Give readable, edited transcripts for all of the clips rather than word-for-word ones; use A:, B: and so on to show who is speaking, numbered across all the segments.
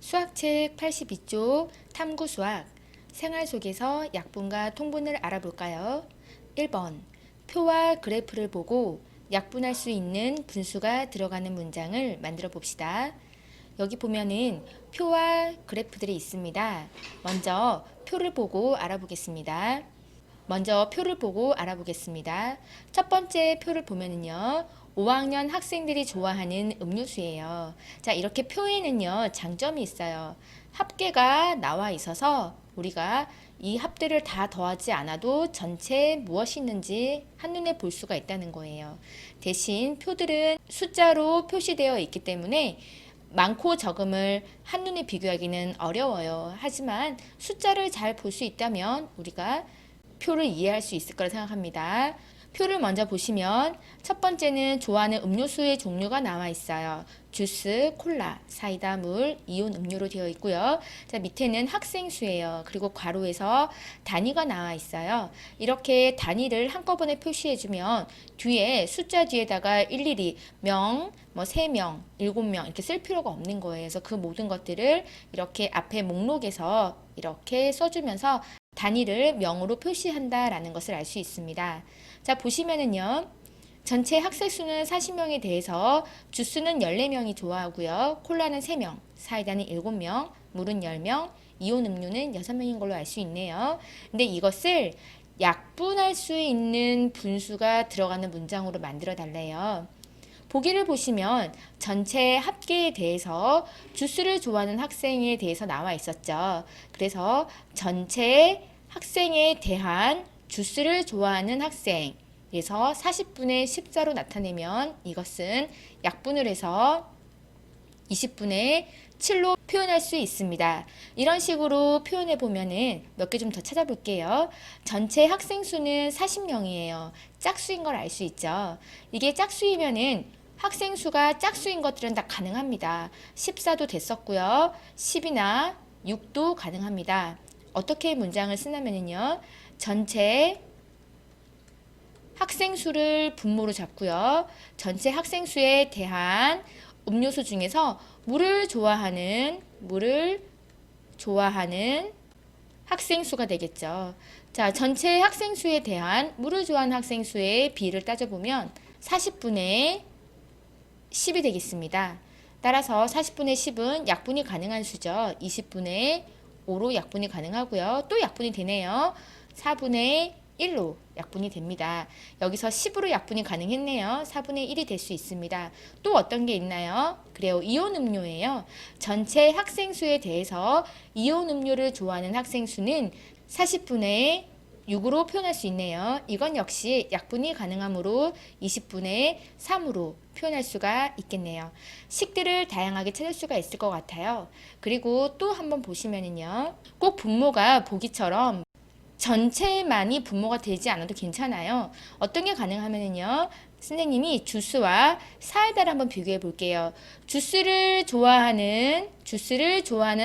A: 수학책 82쪽 탐구수학 생활 속에서 약분과 통분을 알아볼까요? 1번 표와 그래프를 보고 약분할 수 있는 분수가 들어가는 문장을 만들어 봅시다. 여기 보면은 표와 그래프들이 있습니다. 먼저 표를 보고 알아보겠습니다. 첫 번째 표를 보면은요. 5학년 학생들이 좋아하는 음료수예요. 자, 이렇게 표에는요, 장점이 있어요. 합계가 나와 있어서 우리가 이 합들을 다 더하지 않아도 전체에 무엇이 있는지 한눈에 볼 수가 있다는 거예요. 대신 표들은 숫자로 표시되어 있기 때문에 많고 적음을 한눈에 비교하기는 어려워요. 하지만 숫자를 잘 볼 수 있다면 우리가 표를 이해할 수 있을 거라 생각합니다. 표를 먼저 보시면 첫 번째는 좋아하는 음료수의 종류가 나와 있어요. 주스, 콜라, 사이다, 물, 이온 음료로 되어 있고요. 자, 밑에는 학생 수예요. 그리고 괄호에서 단위가 나와 있어요. 이렇게 단위를 한꺼번에 표시해주면 뒤에 숫자 뒤에다가 일일이 명, 3명, 7명 이렇게 쓸 필요가 없는 거예요. 그래서 그 모든 것들을 이렇게 앞에 목록에서 이렇게 써주면서 단위를 명으로 표시한다라는 것을 알 수 있습니다. 자, 보시면은요. 전체 학생 수는 40명에 대해서 주스는 14명이 좋아하고요. 콜라는 3명, 사이다는 7명, 물은 10명, 이온 음료는 6명인 걸로 알 수 있네요. 근데 이것을 약분할 수 있는 분수가 들어가는 문장으로 만들어 달래요. 보기를 보시면 전체 합계에 대해서 주스를 좋아하는 학생에 대해서 나와 있었죠. 그래서 전체 학생에 대한 주스를 좋아하는 학생에서 40분의 14로 나타내면 이것은 약분을 해서 20분의 7로 표현할 수 있습니다. 이런 식으로 표현해 보면은 몇 개 좀 더 찾아볼게요. 전체 학생 수는 40명이에요. 짝수인 걸 알 수 있죠. 이게 짝수이면은 학생 수가 짝수인 것들은 다 가능합니다. 14도 됐었고요. 10이나 6도 가능합니다. 어떻게 문장을 쓰냐면요. 전체 학생 수를 분모로 잡고요. 전체 학생 수에 대한 음료수 중에서 물을 좋아하는 학생 수가 되겠죠. 자, 전체 학생 수에 대한 물을 좋아하는 학생 수의 비를 따져보면 40분의 10이 되겠습니다. 따라서 40분의 10은 약분이 가능한 수죠. 20분의 5로 약분이 가능하고요. 또 약분이 되네요. 4분의 1로 약분이 됩니다. 여기서 10으로 약분이 가능했네요. 4분의 1이 될 수 있습니다. 또 어떤 게 있나요? 그래요. 이온 음료예요. 전체 학생 수에 대해서 이온 음료를 좋아하는 학생 수는 40분의 6으로 표현할 수 있네요. 이건 역시 약분이 가능하므로 20분의 3으로 표현할 수가 있겠네요. 식들을 다양하게 찾을 수가 있을 것 같아요. 그리고 또 한번 보시면은요. 꼭 분모가 보기처럼 전체만이 분모가 되지 않아도 괜찮아요. 어떤 게 가능하면요. 선생님이 주스와 사이다를 한번 비교해 볼게요. 주스를 좋아하는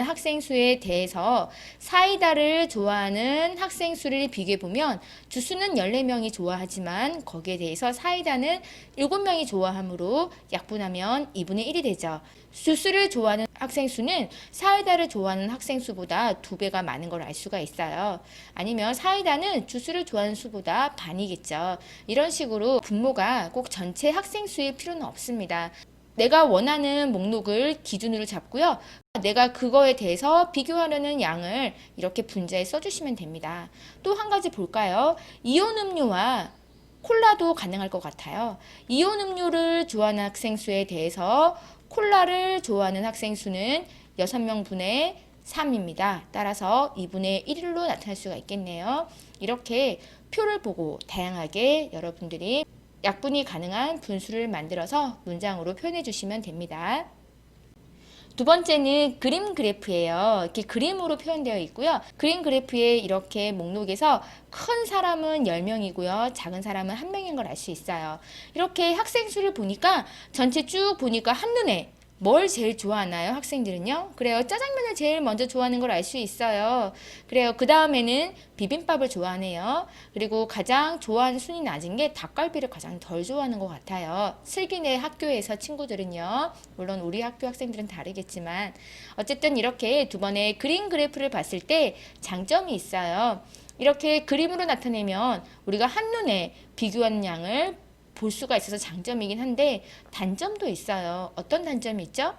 A: 학생 수에 대해서 사이다를 좋아하는 학생 수를 비교해 보면 주스는 14명이 좋아하지만 거기에 대해서 사이다는 7명이 좋아하므로 약분하면 2분의 1이 되죠. 주스를 좋아하는 학생 수는 사이다를 좋아하는 학생 수보다 2배가 많은 걸 알 수가 있어요. 아니면 사이다는 주스를 좋아하는 수보다 반이겠죠. 이런 식으로 분모가 꼭 전체 학생 수일 필요는 없습니다. 내가 원하는 목록을 기준으로 잡고요. 내가 그거에 대해서 비교하려는 양을 이렇게 분자에 써주시면 됩니다. 또 한 가지 볼까요? 이온 음료와 콜라도 가능할 것 같아요. 이온 음료를 좋아하는 학생 수에 대해서 콜라를 좋아하는 학생 수는 6명분의 3입니다. 따라서 2분의 1로 나타날 수가 있겠네요. 이렇게 표를 보고 다양하게 여러분들이 약분이 가능한 분수를 만들어서 문장으로 표현해 주시면 됩니다. 두 번째는 그림 그래프예요. 이렇게 그림으로 표현되어 있고요. 그림 그래프에 이렇게 목록에서 큰 사람은 10명이고요. 작은 사람은 1명인 걸 알 수 있어요. 이렇게 학생 수를 보니까 전체 쭉 보니까 한눈에 뭘 제일 좋아하나요? 학생들은요? 그래요. 짜장면을 제일 먼저 좋아하는 걸 알 수 있어요. 그래요. 그 다음에는 비빔밥을 좋아하네요. 그리고 가장 좋아하는 순위 낮은 게 닭갈비를 가장 덜 좋아하는 것 같아요. 슬기네 학교에서 친구들은요. 물론 우리 학교 학생들은 다르겠지만 어쨌든 이렇게 두 번의 그림 그래프를 봤을 때 장점이 있어요. 이렇게 그림으로 나타내면 우리가 한눈에 비교하는 양을 볼 수가 있어서 장점이긴 한데 단점도 있어요. 어떤 단점이 있죠?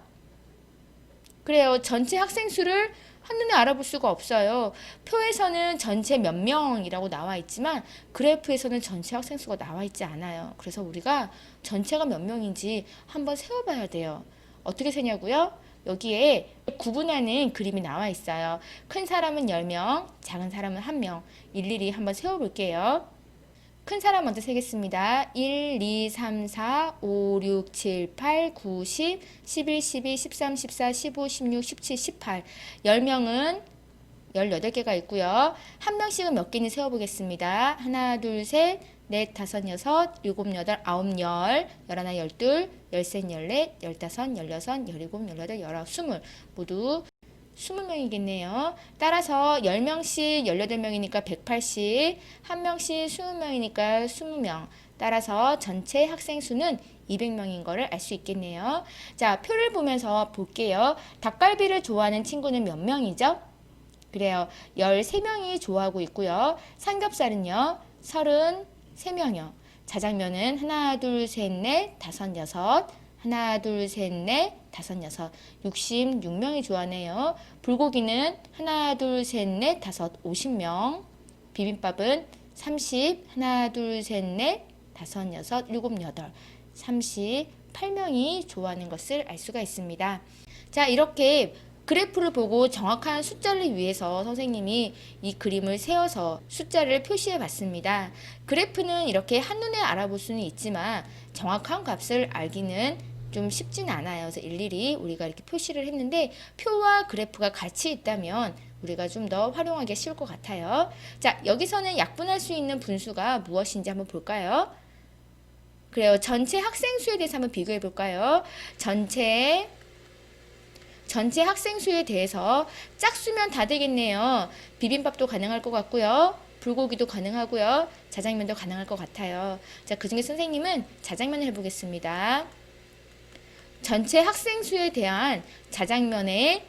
A: 그래요. 전체 학생 수를 한눈에 알아볼 수가 없어요. 표에서는 전체 몇 명이라고 나와 있지만 그래프에서는 전체 학생 수가 나와 있지 않아요. 그래서 우리가 전체가 몇 명인지 한번 세어봐야 돼요. 어떻게 세냐고요? 여기에 구분하는 그림이 나와 있어요. 큰 사람은 10명, 작은 사람은 1명. 일일이 한번 세어볼게요. 큰 사람 먼저 세겠습니다. 1, 2, 3, 4, 5, 6, 7, 8, 9, 10, 11, 12, 13, 14, 15, 16, 17, 18. 10명은 18개가 있고요. 한 명씩은 몇 개인지 세어보겠습니다. 하나, 둘, 셋, 넷, 다섯, 여섯, 일곱, 여덟, 아홉, 열, 열하나, 열둘, 열셋, 열넷, 열다섯, 열여섯, 열일곱, 열여덟, 열아홉, 스물. 모두 20명이겠네요. 따라서 10명씩 18명이니까 180, 한 명씩 20명이니까 20명. 따라서 전체 학생 수는 200명인 거를 알 수 있겠네요. 자, 표를 보면서 볼게요. 닭갈비를 좋아하는 친구는 몇 명이죠? 그래요. 13명이 좋아하고 있고요. 삼겹살은요. 33명이요. 자장면은 하나, 둘, 셋, 넷, 다섯, 여섯. 하나, 둘, 셋, 넷, 다섯, 여섯. 66명이 좋아하네요. 불고기는 하나, 둘, 셋, 넷, 다섯, 50명. 비빔밥은 30, 하나, 둘, 셋, 넷, 다섯, 여섯, 일곱, 여덟. 38명이 좋아하는 것을 알 수가 있습니다. 자, 이렇게 그래프를 보고 정확한 숫자를 위해서 선생님이 이 그림을 세워서 숫자를 표시해 봤습니다. 그래프는 이렇게 한눈에 알아볼 수는 있지만 정확한 값을 알기는 좀 쉽진 않아요. 그래서 일일이 우리가 이렇게 표시를 했는데 표와 그래프가 같이 있다면 우리가 좀 더 활용하기 쉬울 것 같아요. 자, 여기서는 약분할 수 있는 분수가 무엇인지 한번 볼까요? 그래요. 전체 학생 수에 대해서 한번 비교해 볼까요? 전체 학생 수에 대해서 짝수면 다 되겠네요. 비빔밥도 가능할 것 같고요. 불고기도 가능하고요. 자장면도 가능할 것 같아요. 자, 그중에 선생님은 자장면을 해보겠습니다. 전체 학생 수에 대한 자장면의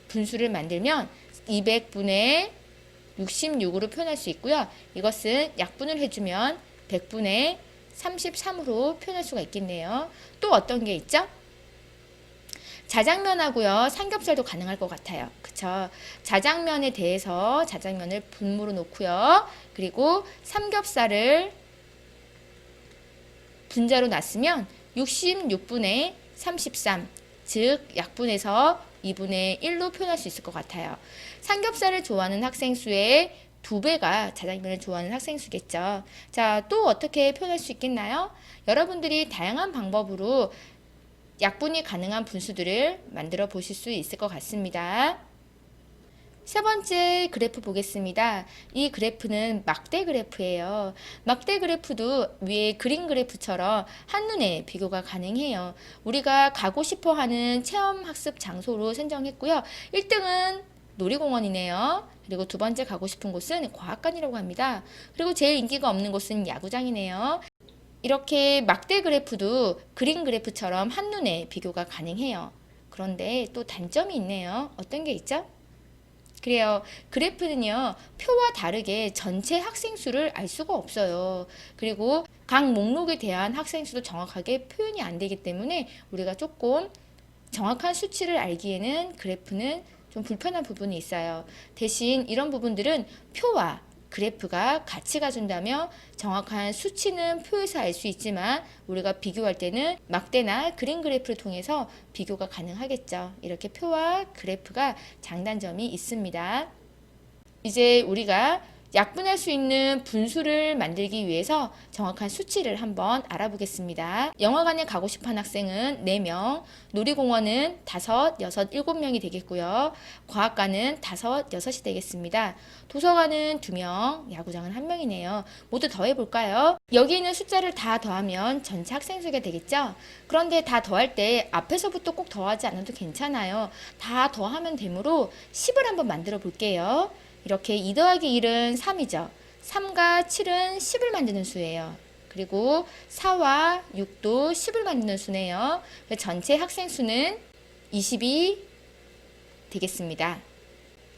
A: 분수를 만들면 200분의 66으로 표현할 수 있고요. 이것은 약분을 해주면 100분의 33으로 표현할 수가 있겠네요. 또 어떤 게 있죠? 자장면하고요. 삼겹살도 가능할 것 같아요. 그쵸? 자장면에 대해서 자장면을 분모로 놓고요. 그리고 삼겹살을 분자로 놨으면 66분의 33, 즉 약분해서 2분의 1로 표현할 수 있을 것 같아요. 삼겹살을 좋아하는 학생 수의 2배가 자장면을 좋아하는 학생 수겠죠. 자, 또 어떻게 표현할 수 있겠나요? 여러분들이 다양한 방법으로 약분이 가능한 분수들을 만들어 보실 수 있을 것 같습니다. 세 번째 그래프 보겠습니다. 이 그래프는 막대 그래프예요. 막대 그래프도 위에 그림 그래프처럼 한눈에 비교가 가능해요. 우리가 가고 싶어 하는 체험학습 장소로 선정했고요. 1등은 놀이공원이네요. 그리고 두 번째 가고 싶은 곳은 과학관이라고 합니다. 그리고 제일 인기가 없는 곳은 야구장이네요. 이렇게 막대 그래프도 그림 그래프처럼 한눈에 비교가 가능해요. 그런데 또 단점이 있네요. 어떤 게 있죠? 그래요. 그래프는요, 표와 다르게 전체 학생 수를 알 수가 없어요. 그리고 각 목록에 대한 학생 수도 정확하게 표현이 안 되기 때문에 우리가 조금 정확한 수치를 알기에는 그래프는 좀 불편한 부분이 있어요. 대신 이런 부분들은 표와 그래프가 같이 가준다면 정확한 수치는 표에서 알 수 있지만 우리가 비교할 때는 막대나 그림 그래프를 통해서 비교가 가능하겠죠. 이렇게 표와 그래프가 장단점이 있습니다. 이제 우리가 약분할 수 있는 분수를 만들기 위해서 정확한 수치를 한번 알아보겠습니다. 영화관에 가고 싶어하는 학생은 4명, 놀이공원은 5, 6, 7명이 되겠고요. 과학관은 5, 6이 되겠습니다. 도서관은 2명, 야구장은 1명이네요. 모두 더해볼까요? 여기 있는 숫자를 다 더하면 전체 학생 수가 되겠죠? 그런데 다 더할 때 앞에서부터 꼭 더하지 않아도 괜찮아요. 다 더하면 되므로 10을 한번 만들어 볼게요. 이렇게 2 더하기 1은 3이죠. 3과 7은 10을 만드는 수예요. 그리고 4와 6도 10을 만드는 수네요. 전체 학생 수는 20이 되겠습니다.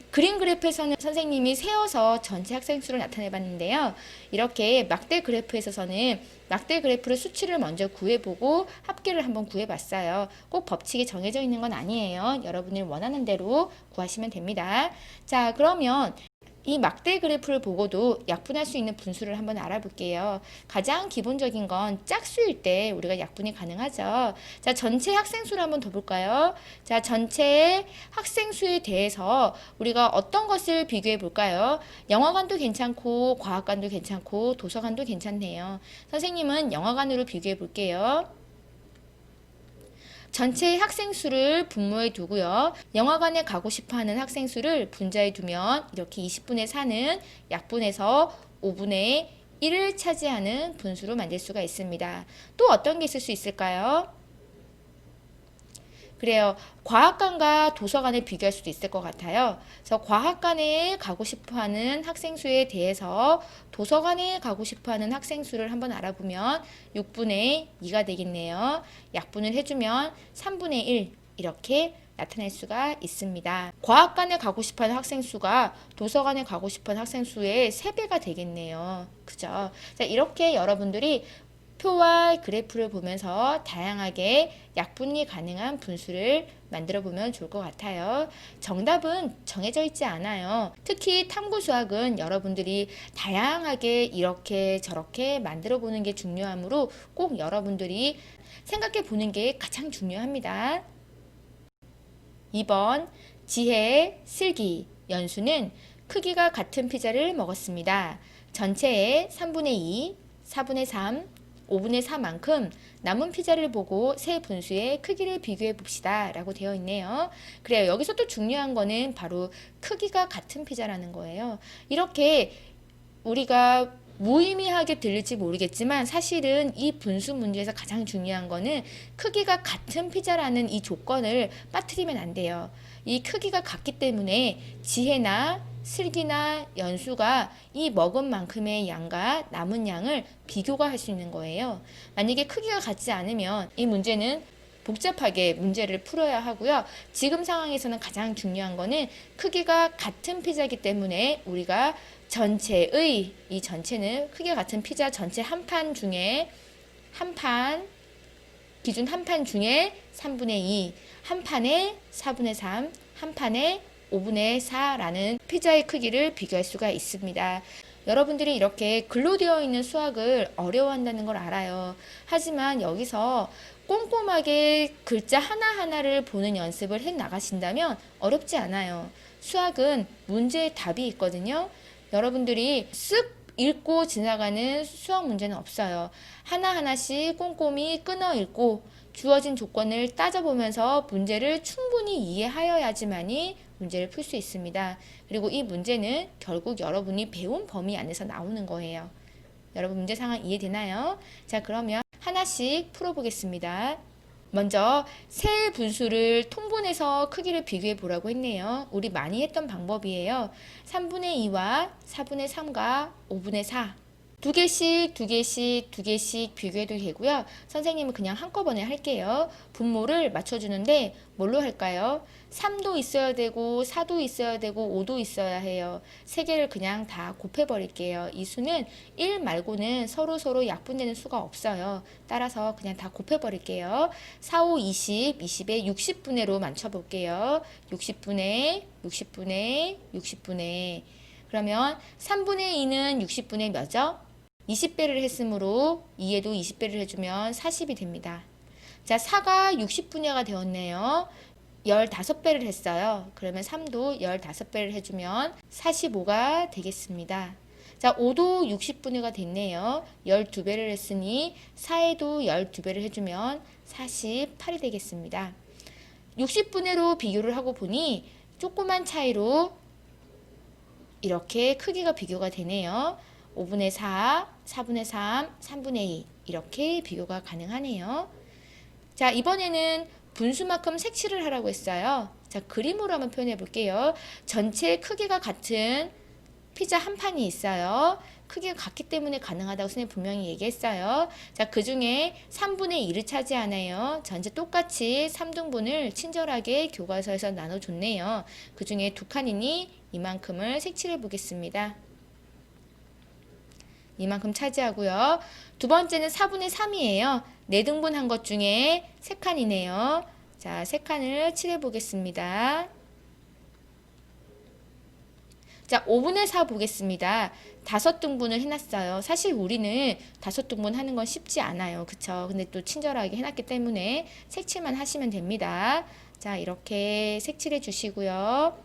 A: 그림 그래프에서는 선생님이 세어서 전체 학생 수를 나타내 봤는데요. 이렇게 막대 그래프에서는 막대 그래프를 수치를 먼저 구해보고 합계를 한번 구해봤어요. 꼭 법칙이 정해져 있는 건 아니에요. 여러분이 원하는 대로 구하시면 됩니다. 자, 그러면 이 막대 그래프를 보고도 약분할 수 있는 분수를 한번 알아볼게요. 가장 기본적인 건 짝수일 때 우리가 약분이 가능하죠. 자, 전체 학생 수를 한번 더 볼까요? 자, 전체 학생 수에 대해서 우리가 어떤 것을 비교해 볼까요? 영화관도 괜찮고 과학관도 괜찮고 도서관도 괜찮네요. 선생님은 영화관으로 비교해 볼게요. 전체 학생 수를 분모에 두고요. 영화관에 가고 싶어하는 학생 수를 분자에 두면 이렇게 20분의 4는 약분해서 5분의 1을 차지하는 분수로 만들 수가 있습니다. 또 어떤 게 있을 수 있을까요? 그래요. 과학관과 도서관을 비교할 수도 있을 것 같아요. 그래서 과학관에 가고 싶어하는 학생 수에 대해서 도서관에 가고 싶어하는 학생 수를 한번 알아보면 6분의 2가 되겠네요. 약분을 해주면 3분의 1 이렇게 나타낼 수가 있습니다. 과학관에 가고 싶어하는 학생 수가 도서관에 가고 싶어하는 학생 수의 3배가 되겠네요. 그죠? 자, 이렇게 여러분들이 표와 그래프를 보면서 다양하게 약분이 가능한 분수를 만들어 보면 좋을 것 같아요. 정답은 정해져 있지 않아요. 특히 탐구 수학은 여러분들이 다양하게 이렇게 저렇게 만들어 보는 게 중요하므로 꼭 여러분들이 생각해 보는 게 가장 중요합니다. 2번 지혜, 슬기, 연수는 크기가 같은 피자를 먹었습니다. 전체의 3분의 2, 4분의 3, 5분의 4만큼 남은 피자를 보고 세 분수의 크기를 비교해 봅시다 라고 되어 있네요. 그래요. 여기서 또 중요한 거는 바로 크기가 같은 피자라는 거예요. 이렇게 우리가 무의미하게 들릴지 모르겠지만 사실은 이 분수 문제에서 가장 중요한 거는 크기가 같은 피자라는 이 조건을 빠뜨리면 안 돼요. 이 크기가 같기 때문에 지혜나 슬기나 연수가 이 먹은 만큼의 양과 남은 양을 비교가 할 수 있는 거예요. 만약에 크기가 같지 않으면 이 문제는 복잡하게 문제를 풀어야 하고요. 지금 상황에서는 가장 중요한 거는 크기가 같은 피자이기 때문에 우리가 전체의 이 전체는 크기가 같은 피자 전체 한 판 중에 한 판 기준 한 판 중에 3분의 2, 한 판에 4분의 3, 한 판에 5분의 4라는 피자의 크기를 비교할 수가 있습니다. 여러분들이 이렇게 글로 되어 있는 수학을 어려워한다는 걸 알아요. 하지만 여기서 꼼꼼하게 글자 하나하나를 보는 연습을 해 나가신다면 어렵지 않아요. 수학은 문제의 답이 있거든요. 여러분들이 쓱 읽고 지나가는 수학 문제는 없어요. 하나하나씩 꼼꼼히 끊어 읽고 주어진 조건을 따져보면서 문제를 충분히 이해하여야지만이 문제를 풀 수 있습니다. 그리고 이 문제는 결국 여러분이 배운 범위 안에서 나오는 거예요. 여러분 문제 상황 이해되나요? 자, 그러면 하나씩 풀어보겠습니다. 먼저 세 분수를 통분해서 크기를 비교해 보라고 했네요. 우리 많이 했던 방법이에요. 3분의 2와 4분의 3과 5분의 4 두 개씩 비교해도 되고요. 선생님은 그냥 한꺼번에 할게요. 분모를 맞춰주는데 뭘로 할까요? 3도 있어야 되고 4도 있어야 되고 5도 있어야 해요. 세 개를 그냥 다 곱해버릴게요. 이 수는 1 말고는 서로 약분되는 수가 없어요. 따라서 그냥 다 곱해버릴게요. 4, 5, 20, 20에 60분의로 맞춰볼게요. 60분의 그러면 3분의 2는 60분의 몇죠? 20배를 했으므로 2에도 20배를 해주면 40이 됩니다. 자, 4가 60분야가 되었네요. 15배를 했어요. 그러면 3도 15배를 해주면 45가 되겠습니다. 자, 5도 60분의가 됐네요. 12배를 했으니 4에도 12배를 해주면 48이 되겠습니다. 60분의로 비교를 하고 보니 조그만 차이로 이렇게 크기가 비교가 되네요. 5분의 4, 4분의 3, 3분의 2 이렇게 비교가 가능하네요. 자, 이번에는 분수만큼 색칠을 하라고 했어요. 자, 그림으로 한번 표현해 볼게요. 전체 크기가 같은 피자 한 판이 있어요. 크기가 같기 때문에 가능하다고 선생님 분명히 얘기했어요. 자, 그 중에 3분의 2를 차지하네요. 전체 똑같이 3등분을 친절하게 교과서에서 나눠줬네요. 그 중에 두 칸이니 이만큼을 색칠해 보겠습니다. 이만큼 차지하고요. 두 번째는 4분의 3이에요. 4등분 한 것 중에 3칸이네요. 자, 3칸을 칠해 보겠습니다. 자, 5분의 4 보겠습니다. 5등분을 해놨어요. 사실 우리는 5등분 하는 건 쉽지 않아요. 그쵸? 근데 또 친절하게 해놨기 때문에 색칠만 하시면 됩니다. 자, 이렇게 색칠해 주시고요.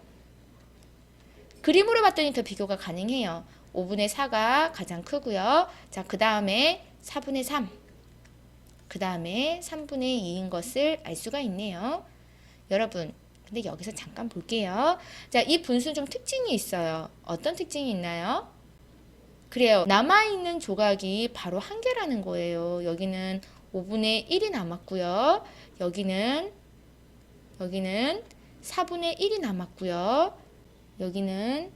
A: 그림으로 봤더니 더 비교가 가능해요. 5분의 4가 가장 크고요. 자, 그 다음에 4분의 3, 그 다음에 3분의 2인 것을 알 수가 있네요. 여러분, 근데 여기서 잠깐 볼게요. 자, 이 분수는 좀 특징이 있어요. 어떤 특징이 있나요? 그래요. 남아있는 조각이 바로 한 개라는 거예요. 여기는 5분의 1이 남았고요. 여기는 4분의 1이 남았고요. 여기는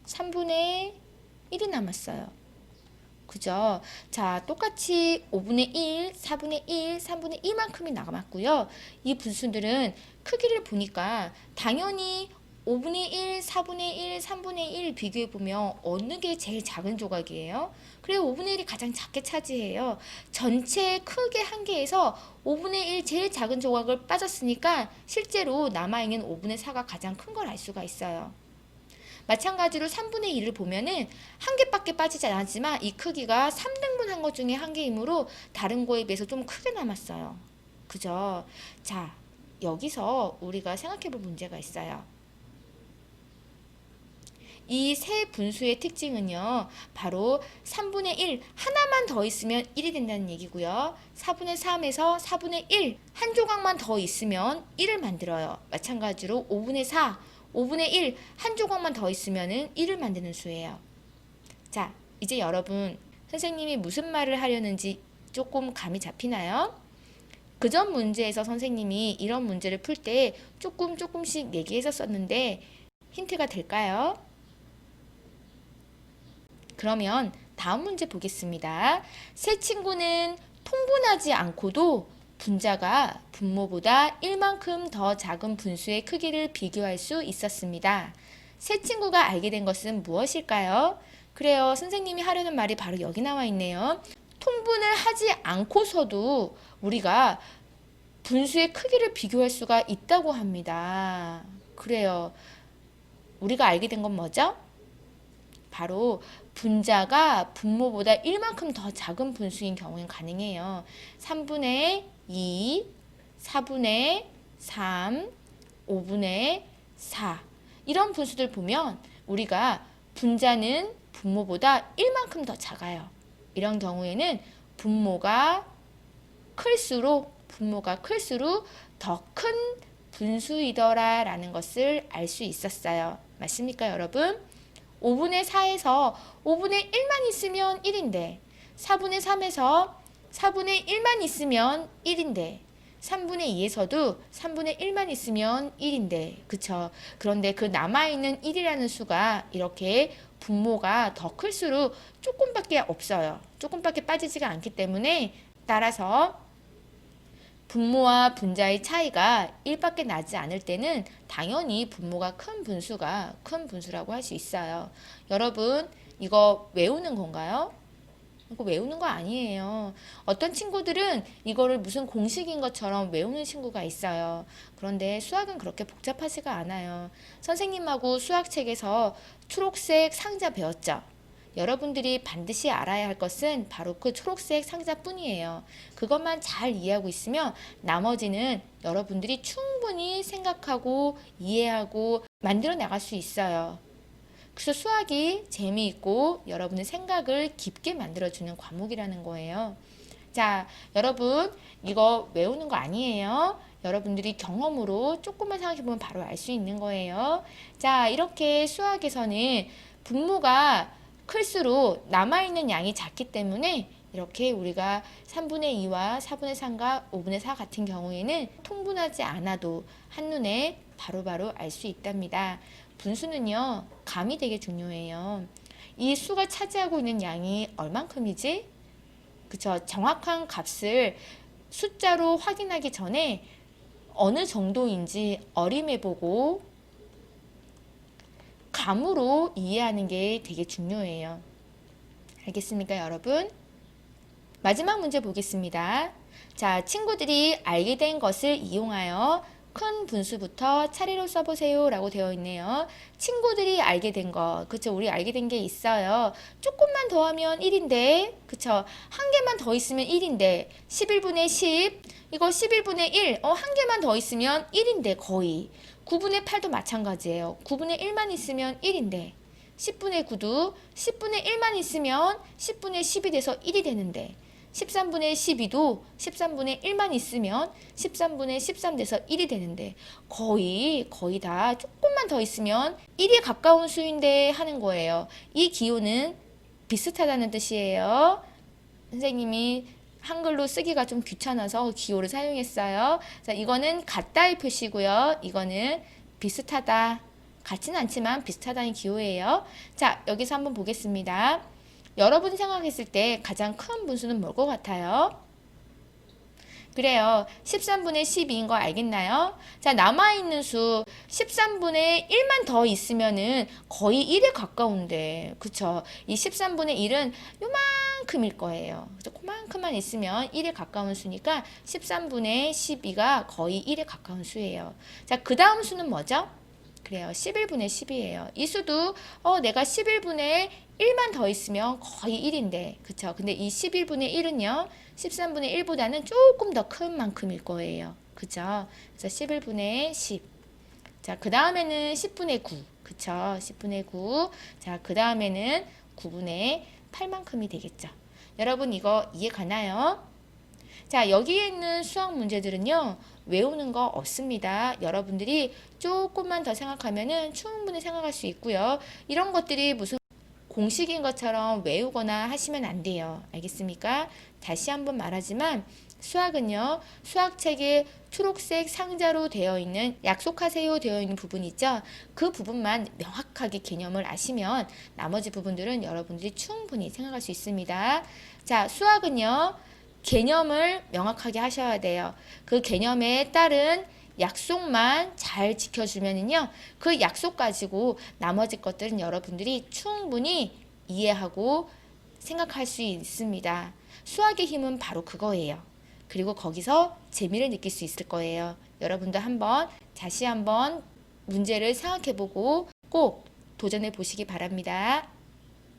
A: 3분의 1이 남았어요. 그죠? 자, 똑같이 5분의 1, 4분의 1, 3분의 1만큼이 남았고요. 이 분수들은 크기를 보니까 당연히 5분의 1, 4분의 1, 3분의 1 비교해보면 어느 게 제일 작은 조각이에요? 그래요. 5분의 1이 가장 작게 차지해요. 전체 크게 한 개에서 5분의 1 제일 작은 조각을 빠졌으니까 실제로 남아있는 5분의 4가 가장 큰 걸 알 수가 있어요. 마찬가지로 3분의 1을 보면은 한 개밖에 빠지지 않았지만 이 크기가 3등분 한 것 중에 한 개이므로 다른 거에 비해서 좀 크게 남았어요. 그죠? 자, 여기서 우리가 생각해 볼 문제가 있어요. 이 세 분수의 특징은요, 바로 3분의 1 하나만 더 있으면 1이 된다는 얘기고요. 4분의 3에서 4분의 1 한 조각만 더 있으면 1을 만들어요. 마찬가지로 5분의 4 5분의 1 한 조각만 더 있으면 1을 만드는 수예요. 자, 이제 여러분 선생님이 무슨 말을 하려는지 조금 감이 잡히나요? 그전 문제에서 선생님이 이런 문제를 풀 때 조금씩 얘기했었는데 힌트가 될까요? 그러면 다음 문제 보겠습니다. 세 친구는 통분하지 않고도 분자가 분모보다 1만큼 더 작은 분수의 크기를 비교할 수 있었습니다. 세 친구가 알게 된 것은 무엇일까요? 그래요. 선생님이 하려는 말이 바로 여기 나와 있네요. 통분을 하지 않고서도 우리가 분수의 크기를 비교할 수가 있다고 합니다. 그래요. 우리가 알게 된 건 뭐죠? 바로 분자가 분모보다 1만큼 더 작은 분수인 경우엔 가능해요. 3분의 2, 4분의 3, 5분의 4 이런 분수들 보면 우리가 분자는 분모보다 1만큼 더 작아요. 이런 경우에는 분모가 클수록 더 큰 분수이더라 라는 것을 알 수 있었어요. 맞습니까, 여러분? 5분의 4에서 5분의 1만 있으면 1인데 4분의 3에서 4분의 1만 있으면 1인데 3분의 2에서도 3분의 1만 있으면 1인데 그쵸? 그런데 그 남아있는 1이라는 수가 이렇게 분모가 더 클수록 조금밖에 없어요. 조금밖에 빠지지가 않기 때문에 따라서 분모와 분자의 차이가 1밖에 나지 않을 때는 당연히 분모가 큰 분수가 큰 분수라고 할 수 있어요. 여러분, 이거 외우는 건가요? 이거 외우는 거 아니에요. 어떤 친구들은 이거를 무슨 공식인 것처럼 외우는 친구가 있어요. 그런데 수학은 그렇게 복잡하지가 않아요. 선생님하고 수학책에서 초록색 상자 배웠죠? 여러분들이 반드시 알아야 할 것은 바로 그 초록색 상자뿐이에요. 그것만 잘 이해하고 있으면 나머지는 여러분들이 충분히 생각하고 이해하고 만들어 나갈 수 있어요. 그래서 수학이 재미있고 여러분의 생각을 깊게 만들어주는 과목이라는 거예요. 자, 여러분 이거 외우는 거 아니에요. 여러분들이 경험으로 조금만 생각해보면 바로 알 수 있는 거예요. 자, 이렇게 수학에서는 분모가 클수록 남아있는 양이 작기 때문에 이렇게 우리가 3분의 2와 4분의 3과 5분의 4 같은 경우에는 통분하지 않아도 한눈에 바로바로 알 수 있답니다. 분수는요, 감이 되게 중요해요. 이 수가 차지하고 있는 양이 얼만큼이지? 그쵸? 정확한 값을 숫자로 확인하기 전에 어느 정도인지 어림해보고 감으로 이해하는 게 되게 중요해요. 알겠습니까, 여러분? 마지막 문제 보겠습니다. 자, 친구들이 알게 된 것을 이용하여 큰 분수부터 차례로 써보세요 라고 되어 있네요. 친구들이 알게 된 거, 그쵸? 우리 알게 된 게 있어요. 조금만 더 하면 1인데, 그쵸? 한 개만 더 있으면 1인데, 11분의 10, 이거 11분의 1, 한 개만 더 있으면 1인데, 거의. 9분의 8도 마찬가지예요. 9분의 1만 있으면 1인데, 10분의 9도 10분의 1만 있으면 10분의 10이 돼서 1이 되는데, 13분의 12도 13분의 1만 있으면 13분의 13 돼서 1이 되는데 거의 다 조금만 더 있으면 1에 가까운 수인데 하는 거예요. 이 기호는 비슷하다는 뜻이에요. 선생님이 한글로 쓰기가 좀 귀찮아서 기호를 사용했어요. 자, 이거는 같다의 표시고요. 이거는 비슷하다. 같지는 않지만 비슷하다는 기호예요. 자, 여기서 한번 보겠습니다. 여러분이 생각했을 때 가장 큰 분수는 뭘 것 같아요? 그래요. 13분의 12인 거 알겠나요? 자, 남아있는 수 13분의 1만 더 있으면은 거의 1에 가까운데, 그쵸? 이 13분의 1은 요만큼일 거예요. 그래서 그만큼만 있으면 1에 가까운 수니까 13분의 12가 거의 1에 가까운 수예요. 자, 그 다음 수는 뭐죠? 그래요. 11분의 10이에요. 이 수도 내가 11분의 1만 더 있으면 거의 1인데 그쵸? 근데 이 11분의 1은요. 13분의 1보다는 조금 더 큰 만큼일 거예요. 그쵸? 그래서 11분의 10. 자, 그 다음에는 10분의 9. 그쵸? 10분의 9. 자, 그 다음에는 9분의 8만큼이 되겠죠. 여러분 이거 이해 가나요? 자, 여기에 있는 수학 문제들은요, 외우는 거 없습니다. 여러분들이 조금만 더 생각하면은 충분히 생각할 수 있고요. 이런 것들이 무슨 공식인 것처럼 외우거나 하시면 안 돼요. 알겠습니까? 다시 한번 말하지만 수학은요, 수학책에 초록색 상자로 되어 있는 약속하세요 되어 있는 부분 있죠? 그 부분만 명확하게 개념을 아시면 나머지 부분들은 여러분들이 충분히 생각할 수 있습니다. 자, 수학은요, 개념을 명확하게 하셔야 돼요. 그 개념에 따른 약속만 잘 지켜주면은요, 그 약속 가지고 나머지 것들은 여러분들이 충분히 이해하고 생각할 수 있습니다. 수학의 힘은 바로 그거예요. 그리고 거기서 재미를 느낄 수 있을 거예요. 여러분도 다시 한번 문제를 생각해보고 꼭 도전해 보시기 바랍니다.